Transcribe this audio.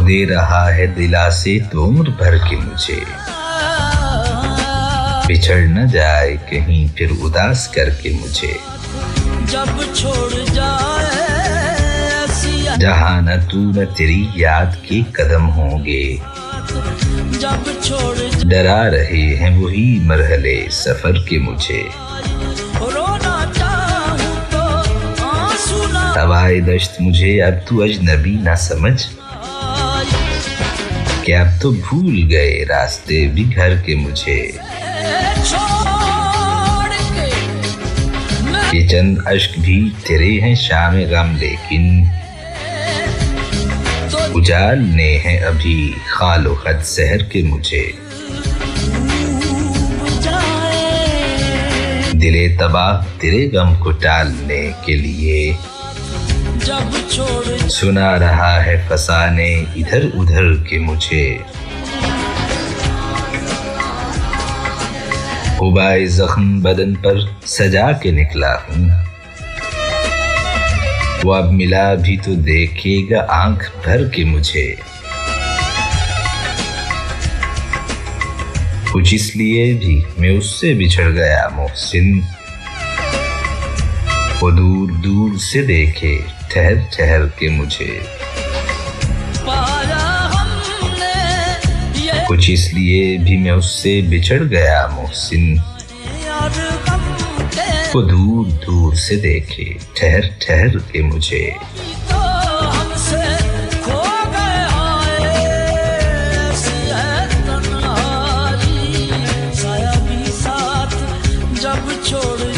दे रहा है दिलासे तो उम्र भर के मुझे, बिछड़ न जाए कहीं फिर उदास करके मुझे। जब छोड़ जाए जहाँ न तू न तेरी याद के कदम होंगे, जब छोड़ डरा रहे हैं वही मरहले सफर के मुझे। रोना चाहूं तो आंसू ना हवाए दश्त मुझे अब तू अजनबी ना समझ, कि अब तो भूल गए रास्ते भी घर के मुझे। छोड़ के ये चंद अश्क भी तेरे हैं शाम गम, लेकिन उजालने हैं अभी खालो खद सहर के मुझे। दिले तबाह तेरे गम को टालने के लिए जब छोड़ सुना रहा है फसाने इधर उधर के मुझे। हुबाए जख्म बदन पर सजा के निकला हूँ, वो अब मिला भी तो देखेगा आंख भर के मुझे। कुछ इसलिए भी मैं उससे बिछड़ गया मोहसिन, वो दूर दूर से देखे ठहर ठहर के मुझे। पाया हमने ये कुछ इसलिए भी मैं उससे बिछड़ गया मोहसिन, यार गम के वो दूर दूर से देखे ठहर ठहर के मुझे। तो हमसे खो गए आए, ऐसी है तन्हाई साया भी साथ जब छोड़